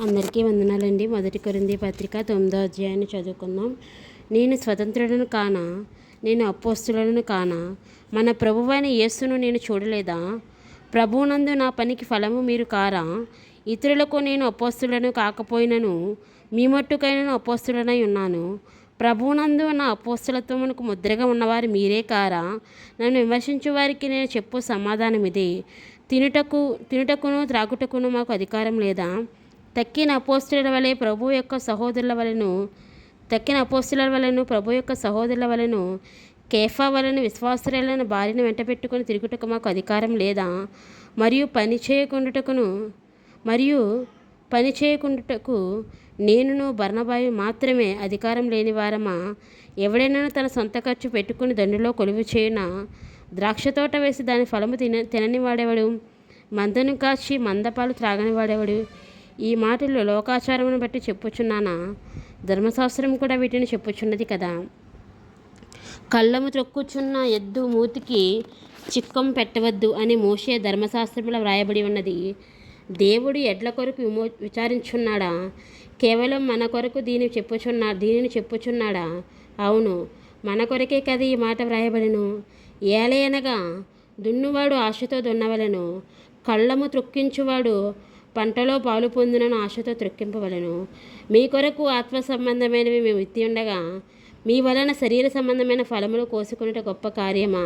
అందరికీ వందనాలండి. మొదటి కొరింథీ పత్రిక 9వ అధ్యాయాన్ని చదువుకుందాం. నేను స్వతంత్రుడను కానా, నేను అపోస్తలుడను కానా, మన ప్రభువైన యేసును నేను చూడలేదా? ప్రభువునందు నా పనికి ఫలము మీరు కారా? ఇతరులకు నేను అపోస్తలుడను కాకపోయినను మీ మట్టుకైనను అపోస్తలుడనై ఉన్నాను. ప్రభువునందు నా అపోస్తలత్వమునకు ముద్రగా ఉన్నవారు మీరే కారా? నన్ను విమర్శించు వారికి నేను చెప్పు సమాధానం ఇదే. తినుటకును త్రాగుటకును మాకు అధికారం లేదా? తక్కిన అపోస్తలుల వలె ప్రభు యొక్క సహోదరుల వలెను కేఫా వలన విశ్వాసులైన భార్యను వెంట పెట్టుకుని తిరుగుటకు మాకు అధికారం లేదా? మరియు పని చేయకుండుటకు నేనును బర్నబాయు మాత్రమే అధికారం లేని వారమా? ఎవడైనా తన సొంత ఖర్చు పెట్టుకుని దండులో కొలువు చేయున ద్రాక్షతోట వేసి దాని ఫలము తినని వాడేవాడు? మందను కాచి మందపాలు త్రాగని వాడేవాడు? ఈ మాటలు లోకాచారమును బట్టి చెప్పుచున్నానా? ధర్మశాస్త్రం కూడా వీటిని చెప్పుచున్నది కదా. కళ్ళము త్రొక్కుచున్న ఎద్దు మూతికి చిక్కం పెట్టవద్దు అని మోషే ధర్మశాస్త్రములో వ్రాయబడి ఉన్నది. దేవుడు ఎడ్ల కొరకు విచారించున్నాడా? కేవలం మన కొరకు దీనిని చెప్పుచున్నాడా? అవును, మన కొరకే కదా ఈ మాట వ్రాయబడిను. ఏలయనగా దున్నువాడు ఆశతో దున్నవలెను, కళ్ళము త్రొక్కించువాడు పంటలో పాలు పొందునను ఆశతో త్రొక్కింపవలను. మీ కొరకు ఆత్మ సంబంధమైనవి మేము విత్తి ఉండగా మీ వలన శరీర సంబంధమైన ఫలములు కోసుకునేట గొప్ప కార్యమా?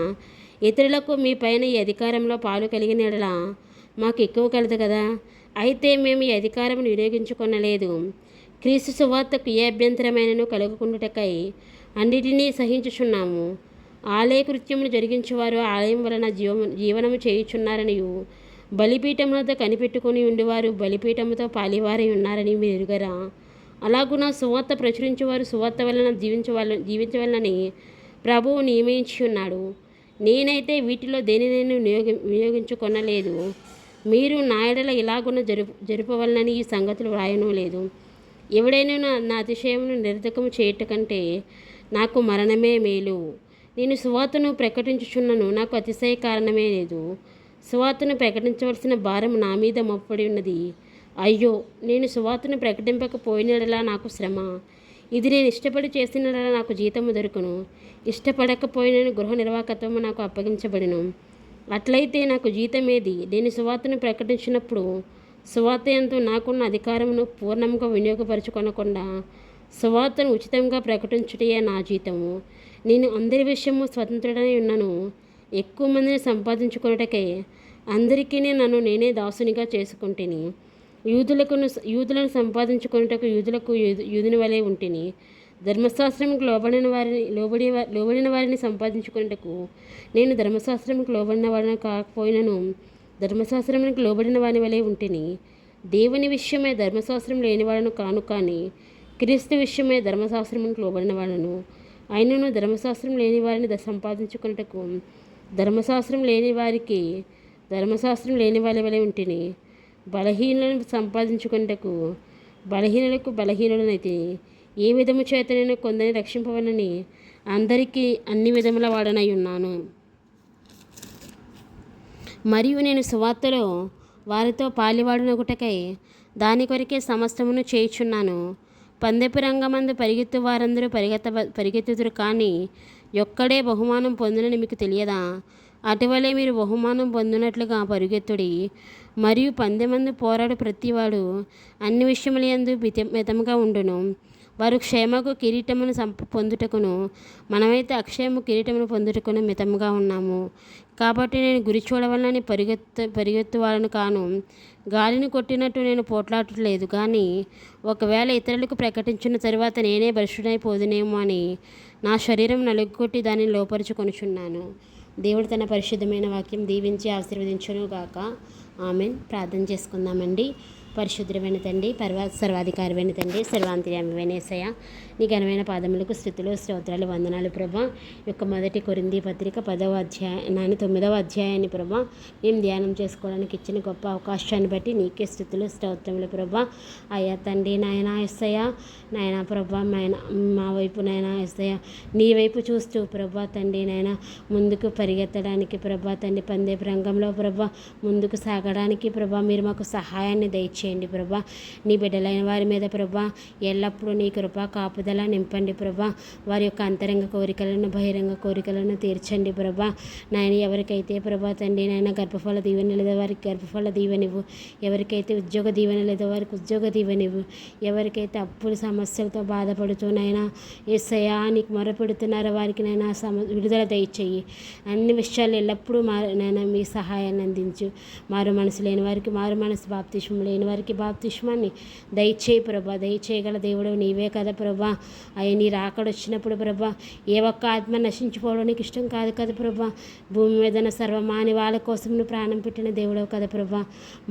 ఇతరులకు మీ పైన ఈ అధికారంలో పాలు కలిగిన ఎడల మాకు ఎక్కువ కలదు కదా. అయితే మేము ఈ అధికారమును వినియోగించుకొనలేదు. క్రీస్తు సువార్తకు ఏ అభ్యంతరమైనను కలుగుకుండుటకై అన్నిటినీ సహించుచున్నాము. ఆలయ కృత్యమును జరిగించువారు ఆలయం వలన జీవనము చేయుచున్నారనియు, బలిపీఠం వద్ద కనిపెట్టుకుని ఉండేవారు బలిపీఠముతో పాలివారై ఉన్నారని మీరు ఎరుగరా? అలాగున సువార్త ప్రచురించేవారు సువార్త వలన జీవించవలనని ప్రభువు నియమించి ఉన్నాడు. నేనైతే వీటిలో దేనినైనా వినియోగించుకొనలేదు. మీరు నా ఎడల ఇలాగున జరుపవలనని ఈ సంగతులు వ్రాయను లేదు. ఎవడైనా నా అతిశయమును నిరర్ధకము చేయుట కంటే నాకు మరణమే మేలు. నేను సువార్తను ప్రకటించుచున్నను, నాకు అతిశయ కారణమే లేదు. సువార్తను ప్రకటించవలసిన భారం నా మీద మోపబడి ఉన్నది. అయ్యో, నేను సువార్తను ప్రకటింపకపోయినలా నాకు శ్రమ. ఇది నేను ఇష్టపడి చేసినలా నాకు జీతము దొరుకును. ఇష్టపడకపోయిన గృహ నిర్వాహకత్వము నాకు అప్పగించబడిను. అట్లయితే నాకు జీతమేది? నేను సువార్తను ప్రకటించినప్పుడు సువార్త యందు నాకున్న అధికారమును పూర్ణంగా వినియోగపరచుకొనకుండా సువార్తను ఉచితంగా ప్రకటించుటయే నా జీతము. నేను అందరి విషయము స్వతంత్రుడై ఉన్నను. ఎక్కువ మందిని సంపాదించుకున్నటకై అందరికీ నన్ను నేనే దాసునిగా చేసుకుంటుని. యూదులను సంపాదించుకున్నటకు యూదుని వలె ఉంటిని. ధర్మశాస్త్రముకు లోబడిన వారిని సంపాదించుకున్నటకు నేను ధర్మశాస్త్రముకు లోబడిన వాడిని కాకపోయినను ధర్మశాస్త్రమునికి లోబడిన వాని వలె ఉంటిని. దేవుని విషయమై ధర్మశాస్త్రం లేనివాడను కాను, కానీ క్రీస్తు విషయమై ధర్మశాస్త్రమునికి లోబడిన వాడను. అయినను ధర్మశాస్త్రం లేని వారిని సంపాదించుకున్నటకు ధర్మశాస్త్రం లేని వారి వలె ఉంటిని. బలహీనులను సంపాదించుకున్నటకు బలహీనులకు బలహీనులనైతే ఏ విధము చేత నేను కొందరిని రక్షింపవనని అందరికీ అన్ని విధముల వాడనై ఉన్నాను. మరియు నేను సువార్తలో వారితో పాలివాడనగుటకై దాని కొరకే సమస్తమును చేయుచున్నాను. పందెపు రంగమందు పరిగెత్తు వారందరూ పరిగెత్తుదురు, కానీ ఒక్కడే బహుమానం పొందునని మీకు తెలియదా? అటువలే మీరు బహుమానం పొందినట్లుగా పరుగెత్తుడి. మరియు పందెమందు పోరాడు ప్రతివాడు అన్ని విషయములందు మితముగా ఉండును. వారు క్షేమకు కిరీటమును పొందుటకును, మనమైతే అక్షయము కిరీటమును పొందుటకును మితముగా ఉన్నాము. కాబట్టి నేను గురి చూడవలనని పరిగెత్తువాడను కాను. గాలిని కొట్టినట్టు నేను పోట్లాడలేదు, కానీ ఒకవేళ ఇతరులకు ప్రకటించిన తరువాత నేనే భ్రష్టుడైపోదునేమో అని నా శరీరం నలుగొట్టి దానిని లోపరుచుకొనుచున్నాను. దేవుడు తన పరిశుద్ధమైన వాక్యం దీవించి ఆశీర్వదించును గాక. ఆమెన్. ప్రార్థన చేసుకుందామండి. పరిశుద్ధమైన తండ్రి, సర్వాధికారమైన తండ్రి, సర్వాంతర్యామివైన యేసయ్య, నీ ఘనమైన పాదములకు స్తుతులు స్తోత్రాలు వందనాలు ప్రభా. యొక్క మొదటి కొరింథీ పత్రిక 9వ అధ్యాయాన్ని ప్రభా మేము ధ్యానం చేసుకోవడానికి ఇచ్చిన గొప్ప అవకాశాన్ని బట్టి నీకే స్తుతులు స్తోత్రములు ప్రభా. అయ్యా తండ్రి, నాయన యేసయ్య, నాయన ప్రభా, మా వైపు నాయన యేసయ్య నీ వైపు చూస్తూ ప్రభా తండ్రి నాయన ముందుకు పరిగెత్తడానికి ప్రభా తండ్రి పందేపు రంగంలో ప్రభా ముందుకు సాగడానికి ప్రభా మీరు మాకు సహాయాన్ని దయచేయండి దయచేయండి ప్రభా. నీ బిడ్డలైన వారి మీద ప్రభా ఎల్లప్పుడూ నీ కృప కాపుదల నింపండి ప్రభా. వారి యొక్క అంతరంగ కోరికలను బహిరంగ కోరికలను తీర్చండి ప్రభా. నాయన ఎవరికైతే ప్రభా తండ్రి నాయన గర్భఫల దీవెన లేదో వారికి గర్భఫల దీవెనివ్వు, ఎవరికైతే ఉద్యోగ దీవెన లేదో వారికి ఉద్యోగ దీవెనివ్వు, ఎవరికైతే అప్పుల సమస్యలతో బాధపడుతూ నాయన యేసయ్యా నీకు మొరపెడుతున్నారో వారికి నైనా విడుదల దయచేయి. అన్ని విషయాలు ఎల్లప్పుడూ నైనా మీ సహాయాన్ని అందించు. మారు మనసు లేని వారికి మారు మనసు, బాప్తిష్మం లేని వారికి బాప్తిష్మాన్ని దయచేయి ప్రభా. దయచేయగల దేవుడు నీవే కదా ప్రభా. అయ్యి నీ రాకడొచ్చినప్పుడు ప్రభా ఏ ఒక్క ఆత్మ నశించిపోవడం నీకు ఇష్టం కాదు కదా ప్రభా. భూమి మీద సర్వమాని వాళ్ళ కోసం నువ్వు ప్రాణం పెట్టిన దేవుడవు కదా ప్రభా.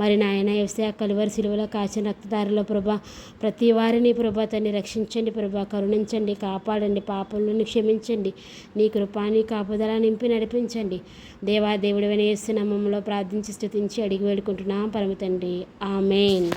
మరి నాయన యేసయ్యా కలువరి సిలువలో కాచిన రక్తదారిలో ప్రభా ప్రతి వారిని ప్రభా తన్ని రక్షించండి ప్రభా. కరుణించండి, కాపాడండి, పాపలను క్షమించండి. నీ కృపా నీ కాపుదల నింపి నడిపించండి. దేవుడైన యేసు నామములో ప్రార్థించి స్తుతించి అడిగి వేడుకుంటున్నాం పరమ తండ్రి. ఆమేన్.